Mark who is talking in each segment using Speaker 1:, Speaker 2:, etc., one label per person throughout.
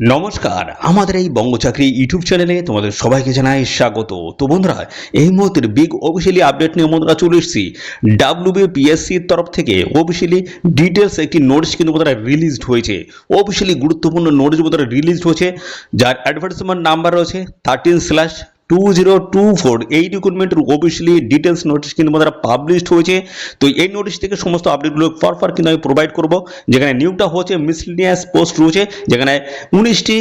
Speaker 1: নমস্কার, আমাদের এই বঙ্গ চাকরি ইউটিউব চ্যানেলে তোমাদের সবাইকে জানাই স্বাগত। তো বন্ধুরা, এই মুহূর্তের বিগ অফিসিয়ালি আপডেট নিয়ে বন্ধুরা চলে এসেছি। ডাব্লিউবিপিএসসির তরফ থেকে অফিসিয়ালি ডিটেলস একটি নোটিশ কিন্তু বন্ধুরা রিলিজড হয়েছে। অফিসিয়ালি গুরুত্বপূর্ণ নোটিশ বন্ধুরা রিলিজড হয়েছে, যার অ্যাডভার্টাইজমেন্ট নাম্বার রয়েছে 13/2024। এই রিক্রুটমেন্টের অফিসিয়ালি ডিটেলস নোটিশ কিন্তু বন্ধুরা পাবলিশড হয়েছে। তো এই নোটিশ থেকে সমস্ত আপডেটগুলো পরপর কিন্তু আমি প্রোভাইড করব। যেখানে নিয়োগটা হচ্ছে মিসলিনিয়াস পোস্ট রয়েছে, যেখানে 19টি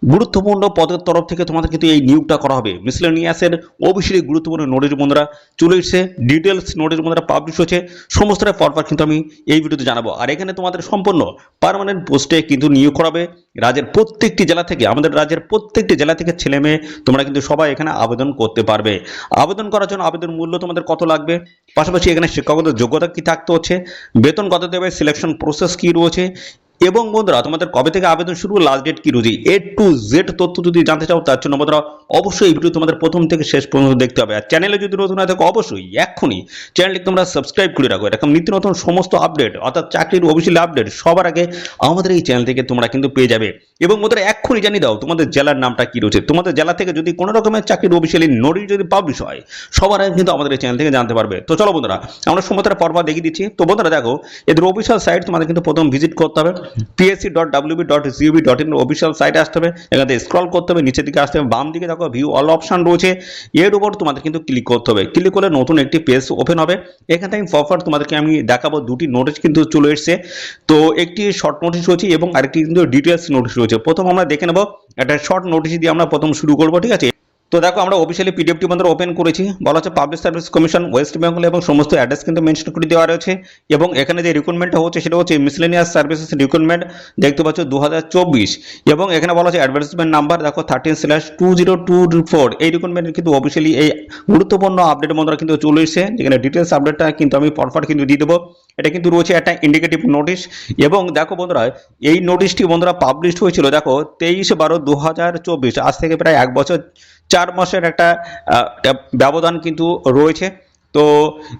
Speaker 1: গুরুত্বপূর্ণ পদের তরফ থেকে তোমাদের কিন্তু এই নিয়োগটা করা হবে। মিসলেনিয়াসের অবশ্যই গুরুত্বপূর্ণ নোটিশ বন্ধুরা চলে এসেছে, ডিটেলস নোটিশ বন্ধুরা পাবলিশ হয়েছে, সমস্তটা পরপর কিন্তু আমি এই ভিডিওতে জানাবো। আর এখানে তোমাদের সম্পূর্ণ পার্মানেন্ট পোস্টে কিন্তু নিয়োগ করাবে রাজ্যের প্রত্যেকটি জেলা থেকে। আমাদের রাজ্যের প্রত্যেকটি জেলা থেকে ছেলে মেয়ে তোমরা কিন্তু সবাই এখানে আবেদন করতে পারবে। আবেদন করার জন্য আবেদন মূল্য তোমাদের কত লাগবে, পাশাপাশি এখানে শিক্ষাগত যোগ্যতা কি থাকতে হচ্ছে, বেতন কত দেবে, সিলেকশন প্রসেস কি রয়েছে, এবং বন্ধুরা তোমাদের কবে থেকে আবেদন শুরু, লাস্ট ডেট কি রয়েছে, A to Z তথ্য যদি জানতে চাও তার জন্য বন্ধুরা অবশ্যই এই ভিডিও তোমাদের প্রথম থেকে শেষ পর্যন্ত দেখতে হবে। আর চ্যানেলে যদি নতুন না থাকো অবশ্যই এক্ষুনি চ্যানেলটি তোমরা সাবস্ক্রাইব করে রাখো। এরকম নিত্য নতুন সমস্ত আপডেট অর্থাৎ চাকরির অফিসিয়াল আপডেট সবার আগে আমাদের এই চ্যানেল থেকে তোমরা কিন্তু পেয়ে যাবে। এবং বন্ধুরা এক্ষুনি জানিয়ে দাও তোমাদের জেলার নামটা কি রয়েছে। তোমাদের জেলা থেকে যদি কোনো রকমের চাকরির অফিসিয়ালি নোটিশ যদি পাবলিশ হয় সবার আগে কিন্তু আমাদের এই চ্যানেল থেকে জানতে পারবে। তো চলো বন্ধুরা, আমরা সমস্তটা পরপর দেখিয়ে দিচ্ছি। তো বন্ধুরা দেখো, এদের অফিসিয়াল সাইট তোমাদের কিন্তু প্রথম ভিজিট করতে হবে। psc.wb.gov.in অফিসিয়াল সাইটে আসতে হবে। এখান থেকে স্ক্রল করতে হবে, নিচের দিকে আসতে হবে, বাম দিকে দেখো ভিউ অল অপশন রয়েছে, এর উপর তোমাদের কিন্তু ক্লিক করতে হবে। ক্লিক করলে নতুন একটি পেজ ওপেন হবে। এখান থেকে পরপর তোমাদেরকে আমি দেখাবো দুটি নোটিশ কিন্তু চলে এসেছে। তো একটি শর্ট নোটিশ রয়েছে এবং আরেকটি কিন্তু ডিটেলস নোটিশ রয়েছে। প্রথম আমরা দেখে নেব, একটা শর্ট নোটিশ দিয়ে আমরা প্রথম শুরু করবো, ঠিক আছে। তো দেখো, আমরা অফিসিয়ালি পিডিএফটি বন্ধুরা ওপেন করেছি। বলা হচ্ছে public service commission West Bengal এবং সমস্ত অ্যাড্রেস কিন্তু মেনশন করে দেওয়া রয়েছে। এবং এখানে যে রিক্রুটমেন্টটা হচ্ছে সেটা হচ্ছে মিসলেনিয়াস সার্ভিসেস রিক্রুটমেন্ট, দেখতে পাচ্ছ 2024। এবং এখানে বলা হচ্ছে অ্যাডভার্টাইজমেন্ট নাম্বার দেখো 13/2024। এই রিক্রুটমেন্টের কিন্তু অফিসিয়ালি এই গুরুত্বপূর্ণ আপডেট বন্ধুরা কিন্তু চলে এসেছে, যেখানে ডিটেলস আপডেটটা কিন্তু আমি পরপর কিন্তু দিয়ে দেবো। এটা কিন্তু রয়েছে একটা ইন্ডিকেটিভ নোটিশ। এবং দেখো বন্ধুরা, এই নোটিশটি বন্ধুরা পাবলিশড হয়েছিল দেখো 23/12/2024, আজ থেকে প্রায় 1 বছর 4 মাসের একটা ব্যবধান কিন্তু রয়েছে। তো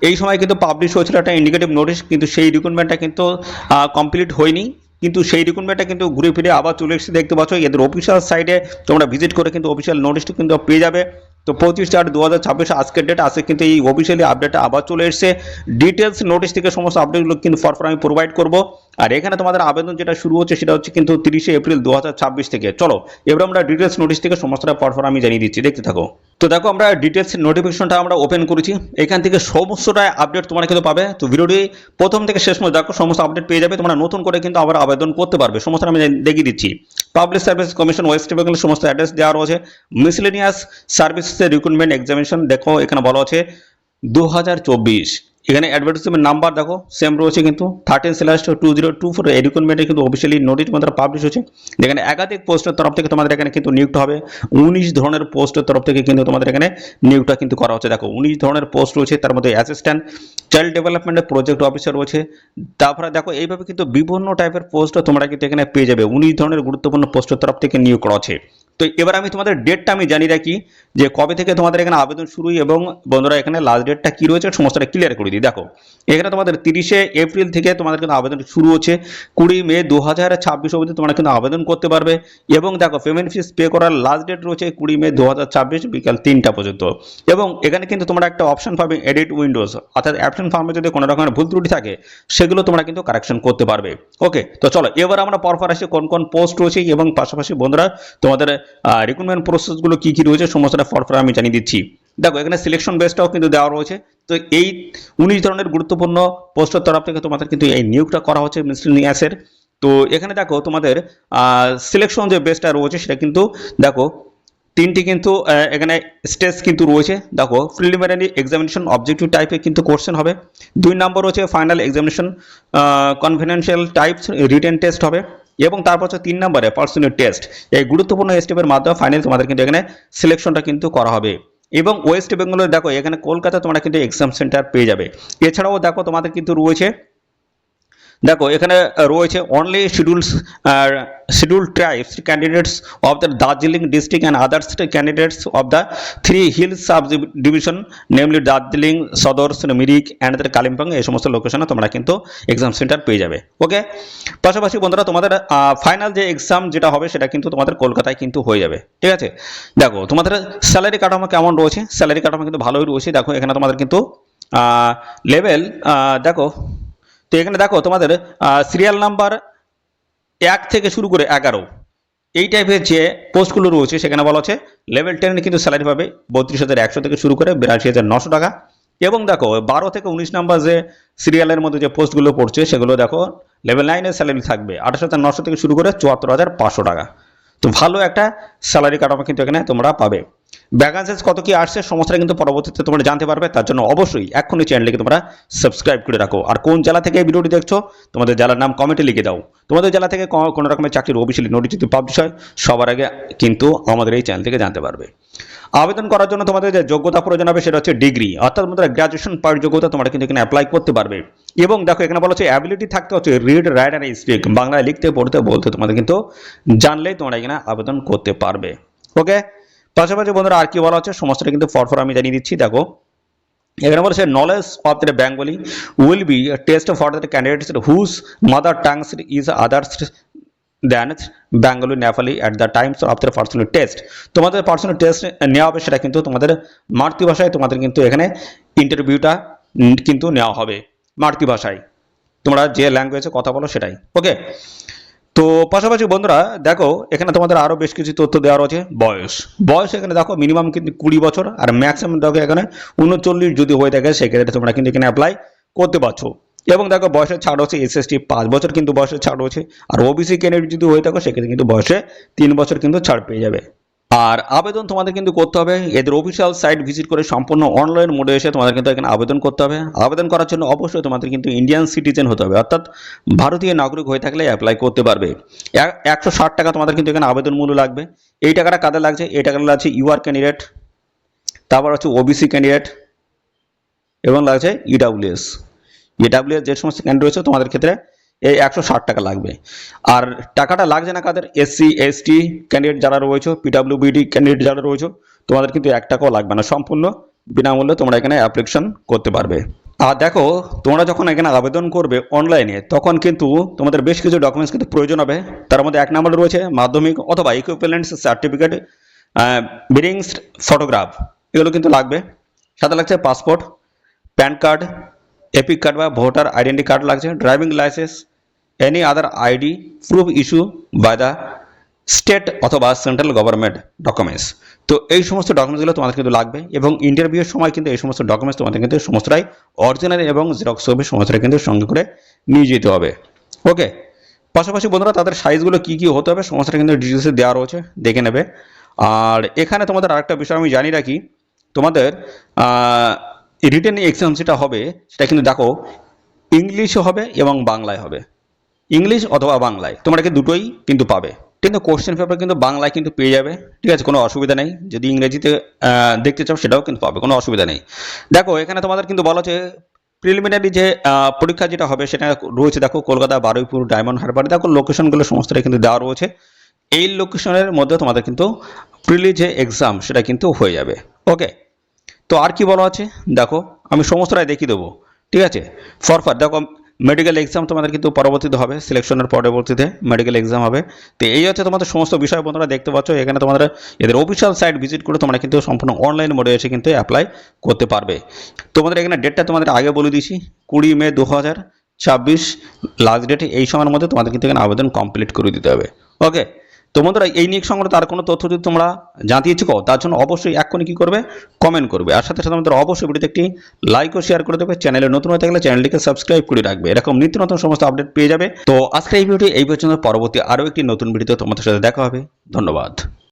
Speaker 1: এই সময় কিন্তু পাবলিশ হয়েছিল একটা ইন্ডিকেটিভ নোটিশ, কিন্তু সেই রিক্রুটমেন্টটা কিন্তু কমপ্লিট হয়নি। কিন্তু সেই রিক্রুটমেন্টটা কিন্তু ঘুরে ফিরে আবার চলে এসেছে, দেখতে পাচ্ছ এদের অফিসিয়াল সাইটে তোমরা ভিজিট করে কিন্তু অফিসিয়াল নোটিশটা কিন্তু পেয়ে যাবে। তো 25/4/2026 আজকের ডেট, আজকে কিন্তু এই অফিসিয়ালি আপডেটটা আবার চলে এসেছে। ডিটেলস নোটিশ থেকে সমস্ত আপডেটগুলো কিন্তু পরপর আমি প্রোভাইড করব। আর এখানে তোমাদের আবেদন যেটা শুরু হচ্ছে সেটা হচ্ছে কিন্তু 30শে এপ্রিল 2026 থেকে। চলো এবার আমরা ডিটেলস নোটিশ থেকে সমস্তটা পরপর আমি জানিয়ে দিচ্ছি, দেখতে থাকো। তো দেখো, আমরা ডিটেলস নোটিফিকেশনটা আমরা ওপেন করেছি। এখান থেকে সমস্তটা আপডেট তোমরা কিন্তু পাবে। তো ভিডিওটি প্রথম থেকে শেষ পর্যন্ত দেখো, সমস্ত আপডেট পেয়ে যাবে। তোমরা নতুন করে কিন্তু আবার আবেদন করতে পারবে, সমস্ত আমি দেখিয়ে দিচ্ছি। Public service commission West Bengal সমস্ত অ্যাড্রেস দেওয়া রয়েছে। মিসলেনিয়াস সার্ভিসের রিক্রুটমেন্ট এক্সামিনেশন দেখো, এখানে বলা আছে 2024। এখানে অ্যাডভার্টাইজমেন্ট নাম্বার দেখো সেম রয়েছে কিন্তু 13/2024। এই রিক্রুটমেন্টে কিন্তু অফিসিয়ালি নোটিশ মাত্র পাবলিশ হয়েছে, যেখানে একাধিক পোস্টের তরফ থেকে তোমাদের এখানে কিন্তু নিয়োগটা হবে। 19 ধরনের পোস্টের তরফ থেকে কিন্তু তোমাদের এখানে নিয়োগটা কিন্তু করা হচ্ছে। দেখো 19 ধরনের পোস্ট রয়েছে, তার মধ্যে অ্যাসিস্ট্যান্ট চাইল্ড ডেভেলপমেন্টের প্রজেক্ট অফিসার রয়েছে। তারপরে দেখো এইভাবে কিন্তু বিভিন্ন টাইপের পোস্ট তোমরা কিন্তু এখানে পেয়ে যাবে। 19 ধরনের গুরুত্বপূর্ণ পোস্টের তরফ থেকে নিয়োগ করা আছে। তো এবার আমি তোমাদের ডেটটা আমি জানিয়ে রাখি যে কবে থেকে তোমাদের এখানে আবেদন শুরু, এবং বন্ধুরা এখানে লাস্ট ডেটটা কি রয়েছে সমস্তটা ক্লিয়ার করে দিই। দেখো এখানে তোমাদের 30শে এপ্রিল থেকে তোমাদের কিন্তু আবেদন শুরু হচ্ছে, 20 মে 2026 অবধি তোমরা কিন্তু আবেদন করতে পারবে। এবং দেখো পেমেন্ট ফিস পে করার লাস্ট ডেট রয়েছে 20 মে 2026 বিকাল 3টা পর্যন্ত। এবং এখানে কিন্তু তোমরা একটা অপশন পাবে এডিট উইন্ডোজ, অর্থাৎ অ্যাপশন ফর্মে যদি কোনো রকমের ভুল ত্রুটি থাকে সেগুলো তোমরা কিন্তু কারেকশন করতে পারবে। ওকে, তো চলো এবার আমরা পরপর আসি কোন কোন পোস্ট রয়েছে এবং পাশাপাশি বন্ধুরা তোমাদের রিক্রুটমেন্ট প্রসেসগুলো কি কি রয়েছে সমস্তটা পরপর আমি জানিয়ে দিচ্ছি। দেখো এখানে সিলেকশন বেসটাও কিন্তু দেওয়া রয়েছে। তো এই 19 ধরনের গুরুত্বপূর্ণ পোস্টের তরফ থেকে তোমাদের কিন্তু এই নিয়োগটা করা হচ্ছে মিসলেনিয়াসের। তো এখানে দেখো তোমাদের সিলেকশন যে বেসটা রয়েছে সেটা কিন্তু দেখো তিনটি কিন্তু এখানে স্টেজ কিন্তু রয়েছে। দেখো প্রিলিমিনারি এক্সামিনেশন অবজেক্টিভ টাইপে কিন্তু কোশ্চেন হবে। 2 নম্বর হচ্ছে final examination confidential types written test হবে। এবং তারপর হচ্ছে 3 নম্বরে পার্সোনাল টেস্ট। এই গুরুত্বপূর্ণ স্টেপের মাধ্যমে ফাইনাল তোমাদের কিন্তু এখানে সিলেকশনটা কিন্তু করা হবে। এবং ওয়েস্ট বেঙ্গলে দেখো এখানে কলকাতা তোমরা কিন্তু এক্সাম সেন্টার পেয়ে যাবে। এছাড়াও দেখো তোমাদের কিন্তু রয়েছে দেখো এখানে রয়েছে only schedule tribes candidates of the Darjeeling district and others candidates of the 3 hill sub division namely Darjeeling, Sadar, Mirik and the Kalimpong, এই সমস্ত লোকেশনে তোমরা কিন্তু এক্সাম সেন্টার পেয়ে যাবে। ওকে, পাশাপাশি বন্ধুরা তোমাদের ফাইনাল যে এক্সাম যেটা হবে সেটা কিন্তু তোমাদের কলকাতায় কিন্তু হয়ে যাবে। ঠিক আছে, দেখো তোমাদের স্যালারি কাঠামো কেমন রয়েছে, স্যালারি কাঠামো কিন্তু ভালোই রয়েছে। দেখো এখানে তোমাদের কিন্তু লেভেল দেখো, তো এখানে দেখো তোমাদের সিরিয়াল নাম্বার 1 থেকে শুরু করে 11 এই টাইপের যে পোস্টগুলো রয়েছে সেখানে বলা হচ্ছে লেভেল 10 কিন্তু স্যালারি পাবে 32,100 থেকে শুরু করে 82,900 টাকা। এবং দেখো 12 থেকে 19 নাম্বার যে সিরিয়ালের মধ্যে যে পোস্টগুলো পড়ছে সেগুলো দেখো লেভেল 9 এর স্যালারি থাকবে 28,900 থেকে শুরু করে 74,500 টাকা। তো ভালো একটা স্যালারি কাঠামো কিন্তু এখানে তোমরা পাবে। ভ্যাকান্সিজ কত কি আসছে সমস্তটা কিন্তু পরবর্তীতে তোমরা জানতে পারবে। তার জন্য অবশ্যই এখনই চ্যানেলটিকে তোমরা সাবস্ক্রাইব করে রাখো। আর কোন জেলা থেকে এই ভিডিওটি দেখছো তোমাদের জেলার নাম কমেন্টে লিখে দাও। তোমাদের জেলা থেকে কোনো রকমের চাকরির অফিসিয়ালি নোটিশ যদি পাবলিশ হয় সবার আগে কিন্তু আমাদের এই চ্যানেল থেকে জানতে পারবে। আবেদন করার জন্য তোমাদের যে যোগ্যতা প্রয়োজন হবে সেটা হচ্ছে ডিগ্রি, অর্থাৎ তোমাদের গ্র্যাজুয়েশন পার যোগ্যতা তোমরা কিন্তু এখানে অ্যাপ্লাই করতে পারবে। এবং দেখো এখানে বলা হচ্ছে অ্যাবিলিটি থাকতে হচ্ছে রিড, রাইট অ্যান্ড স্পিক, বাংলায় লিখতে পড়তে বলতে তোমাদের কিন্তু জানলেই তোমরা এখানে আবেদন করতে পারবে। ওকে, পাশাপাশি বন্ধুরা আর কি বলা হচ্ছে সমস্তটা কিন্তু ফর আমি জানিয়ে দিচ্ছি। দেখো এখানে বলেছে knowledge of the Bengali will be test for the candidates whose mother tongues is others than Bengali Nepali at the times of the personal test. তোমাদের পার্সোনাল টেস্ট নেওয়া হবে সেটা কিন্তু তোমাদের মাতৃভাষায়, তোমাদের কিন্তু এখানে ইন্টারভিউটা কিন্তু নেওয়া হবে মাতৃভাষায়, তোমরা যে ল্যাঙ্গুয়েজে কথা বলো সেটাই। ওকে, তো পাশাপাশি বন্ধুরা দেখো এখানে তোমাদের আরও বেশ কিছু তথ্য দেওয়া রয়েছে। বয়স এখানে দেখো মিনিমাম কিন্তু 20 বছর আর ম্যাক্সিমাম দেখো এখানে 39 যদি হয়ে থাকে সেক্ষেত্রে তোমরা কিন্তু এখানে অ্যাপ্লাই করতে পারছো। এবং দেখো বয়সের ছাড় হচ্ছে SST 5 বছর কিন্তু বয়সের ছাড় রয়েছে, আর OBC ক্যান্ডিডেট যদি হয়ে থাকো সেক্ষেত্রে কিন্তু বয়সে 3 বছর কিন্তু ছাড় পেয়ে যাবে। আর আবেদন তোমাদের কিন্তু করতে হবে এদের অফিসিয়াল সাইট ভিজিট করে, সম্পূর্ণ অনলাইন মোডে এসে তোমাদের কিন্তু এখানে আবেদন করতে হবে। আবেদন করার জন্য অবশ্যই তোমাদের কিন্তু ইন্ডিয়ান সিটিজেন হতে হবে, অর্থাৎ ভারতীয় নাগরিক হয়ে থাকলে অ্যাপ্লাই করতে পারবে। 160 টাকা তোমাদের কিন্তু এখানে আবেদন মূল্য লাগবে। এই টাকাটা কাদের লাগছে, এই টাকাটা লাগছে ইউআর ক্যান্ডিডেট, তারপর হচ্ছে OBC ক্যান্ডিডেট এবং লাগছে EWS যে সমস্ত ক্যান্ডিডেট রয়েছে তোমাদের ক্ষেত্রে এই 160 টাকা লাগবে। আর টাকাটা লাগছে না কাদের, SC ST ক্যান্ডিডেট যারা রয়েছে, PWBD ক্যান্ডিডেট যারা রয়েছে তোমাদের কিন্তু 1 টাকাও লাগবে না, সম্পূর্ণ বিনামূল্যে তোমরা এখানে অ্যাপ্লিকেশন করতে পারবে। আর দেখো তোমরা যখন এখানে আবেদন করবে অনলাইনে তখন কিন্তু তোমাদের বেশ কিছু ডকুমেন্টস কিন্তু প্রয়োজন হবে। তার মধ্যে 1 নম্বরে রয়েছে মাধ্যমিক অথবা ইকুইভ্যালেন্স সার্টিফিকেট, বেরিংস ফটোগ্রাফ, এগুলো কিন্তু লাগবে। সাথে লাগছে passport, PAN card, EPIC card বা ভোটার আইডেন্টি কার্ড লাগছে, driving licence, any other ID proof issue by the state অথবা সেন্ট্রাল গভর্নমেন্ট ডকুমেন্টস। তো এই সমস্ত ডকুমেন্টসগুলো তোমাদের কিন্তু লাগবে এবং ইন্টারভিউর সময় কিন্তু এই সমস্ত ডকুমেন্টস তোমাদের কিন্তু সমস্তটাই অরিজিনাল এবং জেরক্স ছবি সমস্তটাই কিন্তু সঙ্গে করে নিয়ে যেতে হবে। ওকে, পাশাপাশি বন্ধুরা তাদের সাইজগুলো কী কী হতে হবে সমস্তটা কিন্তু ডিটেলসে দেওয়া রয়েছে, দেখে নেবে। আর এখানে তোমাদের আরেকটা বিষয় আমি জানি রাখি, তোমাদের রিটেন এক্সাম যেটা হবে সেটা কিন্তু দেখো ইংলিশে হবে এবং বাংলায় হবে, ইংলিশ অথবা বাংলায় তোমরা কি দুটোই কিন্তু পাবে, কিন্তু কোশ্চেন পেপার কিন্তু বাংলায় কিন্তু পেয়ে যাবে। ঠিক আছে, কোনো অসুবিধা নেই। যদি ইংরেজিতে দেখতে চাও সেটাও কিন্তু পাবে, কোনো অসুবিধা নেই। দেখো এখানে তোমাদের কিন্তু বলা হচ্ছে প্রিলিমিনারি যে পরীক্ষা যেটা হবে সেটা রয়েছে দেখো কলকাতা, বারুইপুর, ডায়মন্ড হারবার, দেখো লোকেশনগুলো সমস্তটাই কিন্তু দেওয়া রয়েছে। এই লোকেশনের মধ্যে তোমাদের কিন্তু প্রিলি যে এক্সাম সেটা কিন্তু হয়ে যাবে। ওকে, তো আর কি বলা আছে দেখো আমি সমস্তটাই দেখিয়ে দেবো। ঠিক আছে, ফরফার দেখো মেডিকেল এক্সাম তোমাদের কিন্তু পরবর্তীতে হবে, সিলেকশনের পরবর্তীতে মেডিকেল এক্সাম হবে। তো এই হচ্ছে তোমাদের সমস্ত বিষয় বন্ধুরা দেখতে পাচ্ছ। এখানে তোমাদের এদের অফিসিয়াল সাইট ভিজিট করে তোমরা কিন্তু সম্পূর্ণ অনলাইন মোডে এসে কিন্তু অ্যাপ্লাই করতে পারবে। তোমাদের এখানে ডেটটা তোমাদের আগে বলে দিয়েছি 20 মে 2026 লাস্ট ডেট, এই সময়ের মধ্যে তোমাদের কিন্তু এখানে আবেদন কমপ্লিট করে দিতে হবে। ওকে, তো বন্ধুরা এই নিয়ে সংক্রান্ত আর কোনো তথ্য যদি তোমরা জানতে ইচ্ছুক তার জন্য অবশ্যই এক্ষুনি কি করবে, কমেন্ট করবে। আর সাথে সাথে আমাদের অবশ্যই ভিডিওতে একটি লাইক ও শেয়ার করে দেবে। চ্যানেলে নতুন হয়ে থাকলে চ্যানেলটিকে সাবস্ক্রাইব করে রাখবে, এরকম নিত্য নতুন সমস্ত আপডেট পেয়ে যাবে। তো আজকের এই ভিডিওটি এই পর্যন্ত, পরবর্তী আরও একটি নতুন ভিডিওতে তোমাদের সাথে দেখা হবে। ধন্যবাদ।